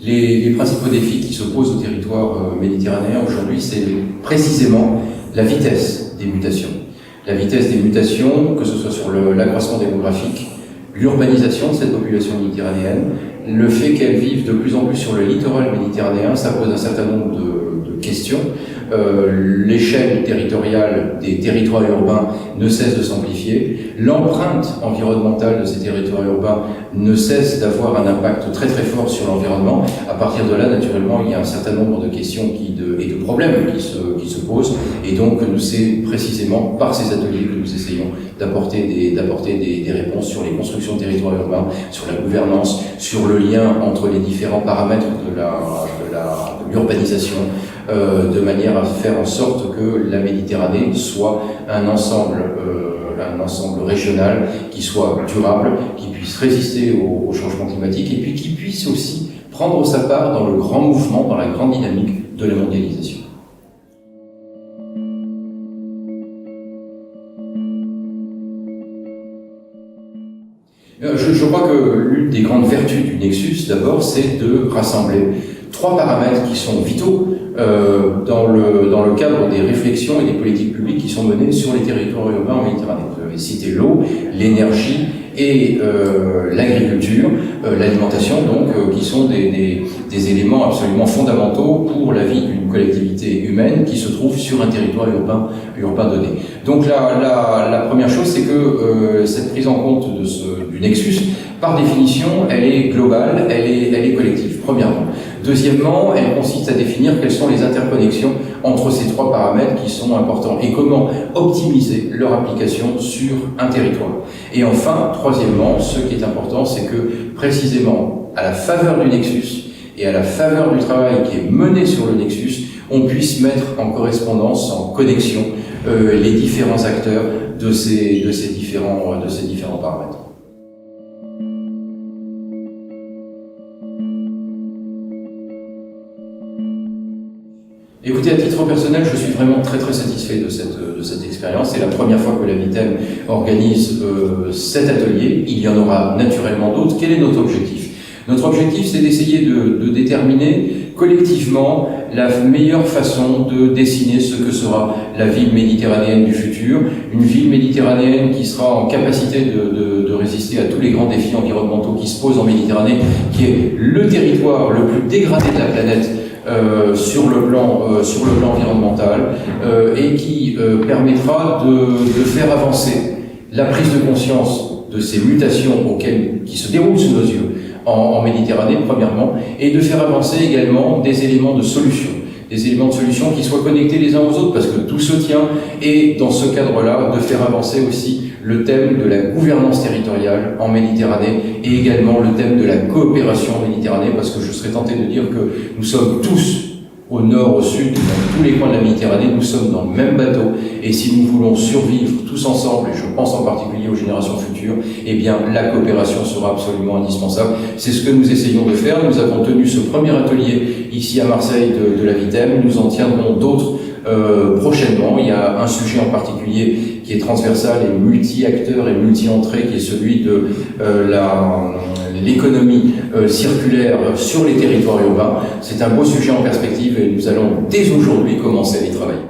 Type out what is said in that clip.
les principaux défis qui se posent au territoire méditerranéen aujourd'hui, c'est précisément la vitesse des mutations. La vitesse des mutations, que ce soit sur l'accroissement démographique, l'urbanisation de cette population méditerranéenne, le fait qu'elle vive de plus en plus sur le littoral méditerranéen, ça pose un certain nombre de questions. L'échelle territoriale des territoires urbains ne cesse de s'amplifier. L'empreinte environnementale de ces territoires urbains ne cesse d'avoir un impact très très fort sur l'environnement. À partir de là, naturellement, il y a un certain nombre de questions et de problèmes qui se posent. Et donc, c'est précisément par ces ateliers que nous essayons d'apporter des réponses sur les constructions de territoires urbains, sur la gouvernance, sur le lien entre les différents paramètres de l'urbanisation, de manière à faire en sorte que la Méditerranée soit un ensemble régional qui soit durable, qui puisse résister au changement climatique et puis qui puisse aussi prendre sa part dans le grand mouvement, dans la grande dynamique de la mondialisation. Je crois que l'une des grandes vertus du Nexus, d'abord, c'est de rassembler trois paramètres qui sont vitaux dans le cadre des réflexions et des politiques publiques qui sont menées sur les territoires urbains en Méditerranée. Vous avez cité l'eau, l'énergie et l'agriculture, l'alimentation, donc, qui sont des éléments absolument fondamentaux pour la vie d'une collectivité humaine qui se trouve sur un territoire urbain donné. Donc la première chose, c'est que cette prise en compte du Nexus, par définition, elle est globale, elle est collective, premièrement. Deuxièmement, elle consiste à définir quelles sont les interconnexions entre ces trois paramètres qui sont importants et comment optimiser leur application sur un territoire. Et enfin, troisièmement, ce qui est important, c'est que précisément à la faveur du Nexus et à la faveur du travail qui est mené sur le Nexus, on puisse mettre en correspondance, en connexion, les différents acteurs de ces différents paramètres. Écoutez, à titre personnel, je suis vraiment très très satisfait de cette expérience. C'est la première fois que la VITEM organise cet atelier. Il y en aura naturellement d'autres. Quel est notre objectif? Notre objectif, c'est d'essayer de déterminer collectivement la meilleure façon de dessiner ce que sera la ville méditerranéenne du futur. Une ville méditerranéenne qui sera en capacité de résister à tous les grands défis environnementaux qui se posent en Méditerranée, qui est le territoire le plus dégradé de la planète, sur le plan environnemental, et qui permettra de faire avancer la prise de conscience de ces mutations qui se déroulent sous nos yeux en Méditerranée, premièrement, et de faire avancer également des éléments de solution qui soient connectés les uns aux autres, parce que tout se tient, et dans ce cadre-là, de faire avancer aussi le thème de la gouvernance territoriale en Méditerranée, et également le thème de la coopération en Méditerranée, parce que je serais tenté de dire que nous sommes tous, au nord, au sud, dans tous les coins de la Méditerranée, nous sommes dans le même bateau, et si nous voulons survivre tous ensemble, et je pense en particulier aux générations futures, eh bien la coopération sera absolument indispensable. C'est ce que nous essayons de faire. Nous avons tenu ce premier atelier ici à Marseille de la VITEM, nous en tiendrons d'autres prochainement. Il y a un sujet en particulier qui est transversal et multi-acteur et multi-entrée, qui est celui de l'économie circulaire sur les territoires urbains. C'est un beau sujet en perspective et nous allons dès aujourd'hui commencer à y travailler.